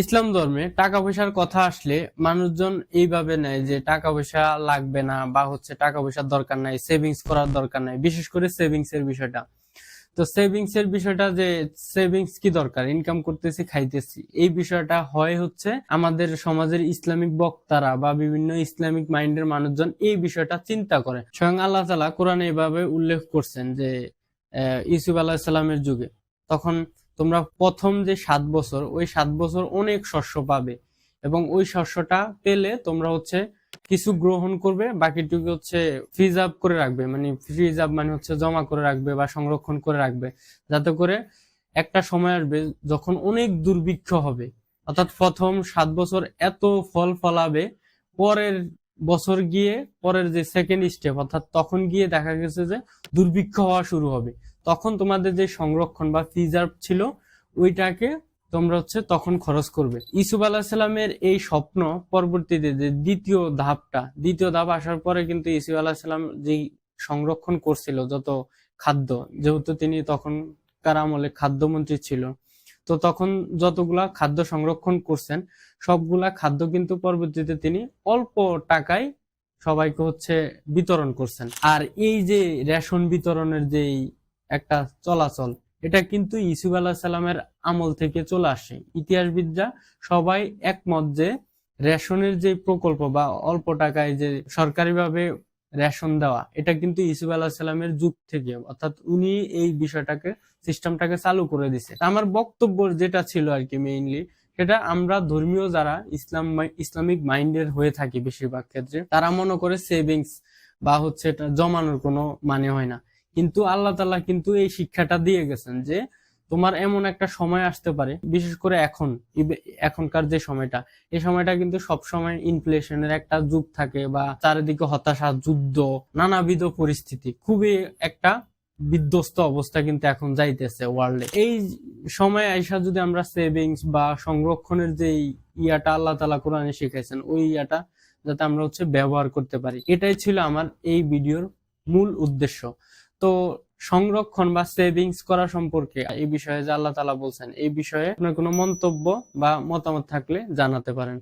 ইসলাম ধর্মে টাকা পয়সার কথা আসলে মানুষজন এইভাবে নেয় যে টাকা পয়সা লাগবে না বা টাকা পয়সার দরকার নাই, সেভিংস করার দরকার নাই, বিশেষ করে সেভিংস এর বিষয়টা। তো সেভিংস এর বিষয়টা যে সেভিংস কি দরকার, ইনকাম করতেছি খাইতেছি, এই বিষয়টা হয় আমাদের সমাজের ইসলামিক বক্তারা বা বিভিন্ন ইসলামিক মাইন্ডের মানুষজন এই বিষয়টা চিন্তা করে। স্বয়ং আল্লাহ তাআলা কোরআনে এভাবে উল্লেখ করছেন যে ইউসুফ আলাইহিস সালামের যুগে তখন তোমরা প্রথম যে 7 বছর, ওই 7 বছর অনেক শস্য পাবে এবং ওই শস্যটা পেলে তোমরা কিছু গ্রহণ করবে, বাকিটুকু ফ্রিজ করে রাখবে। মানে ফ্রিজ জমা করে রাখবে বা সংরক্ষণ করে রাখবে, যাতে করে একটা সময় আসবে যখন অনেক দুর্ভিক্ষ হবে। অর্থাৎ প্রথম 7 বছর এত ফল ফলাবে, পরের বছর গিয়ে পরের যে সেকেন্ড স্টেপ অর্থাৎ তখন গিয়ে দেখা গেছে যে দুর্ভিক্ষ হওয়া শুরু হবে। তখন তোমাদের যে সংরক্ষণ বা প্রিজার্ভ ছিল ওইটাকে তোমরা তখন খরচ করবে। ইউসুফ আলাহিসাল্লামের এই স্বপ্ন পরবর্তীতে যে দ্বিতীয় ধাপ আসার পরে কিন্তু ইউসুফ আলাহিসাল্লাম যেই সংরক্ষণ করছিল যত খাদ্য, যেহেতু তিনি তখনকার আমলে খাদ্যমন্ত্রী ছিল, তো তখন যতগুলা খাদ্য সংরক্ষণ করছেন সবগুলা খাদ্য কিন্তু পরবর্তীতে তিনি অল্প টাকায় সবাইকে বিতরণ করছেন। আর এই যে রেশন বিতরণের যে একটা চলাচল, এটা কিন্তু ইউসুফ আলাইহিস সালামের আমল থেকে চলে আসে। ইতিহাসবিদরা সবাই একমত যে রেশনের যে প্রকল্প বা অল্প টাকায় যে সরকারিভাবে রেশন দেওয়া, এটা কিন্তু ইউসুফ আলাইহিস সালামের যুগ থেকে, অর্থাৎ উনি এই বিষয়টাকে সিস্টেমটাকে চালু করে দিছে। আমার বক্তব্য যেটা ছিল আর কি মেইনলি, সেটা আমরা ধর্মীয় যারা ইসলামিক মাইন্ডের হয়ে থাকি বেশিরভাগ ক্ষেত্রে, তারা মনে করে সেভিংস বা এটা জমানোর কোনো মানে হয় না। কিন্তু আল্লাহ তাআলা কিন্তু এই শিক্ষাটা দিয়ে গেছেন যে তোমার এমন একটা সময় আসতে পারে, বিশেষ করে এখনকার যে সময়টা, এই সময়টা কিন্তু সব সময় ইনফ্লেশনের একটা যুগ থাকে বা চারিদিকে হতাশা, যুদ্ধ, নানাবিধ পরিস্থিতি, খুবই একটা বিধ্বস্ত অবস্থা কিন্তু এখন যাইতেছে ওয়ার্ল্ডে। এই সময় আইসা যদি আমরা সেভিংস বা সংরক্ষণের যে ইয়াটা আল্লাহ তাআলা কোরআনে শিখাইছেন, ওই ইয়াটা যাতে আমরা ব্যবহার করতে পারি, এটাই ছিল আমার এই ভিডিওর মূল উদ্দেশ্য। তো সংরক্ষণ বা সেভিংস করা সম্পর্কে এই বিষয়ে যে আল্লাহ তাআলা বলছেন, এই বিষয়ে আপনার কোনো মন্তব্য বা মতামত থাকলে জানাতে পারেন।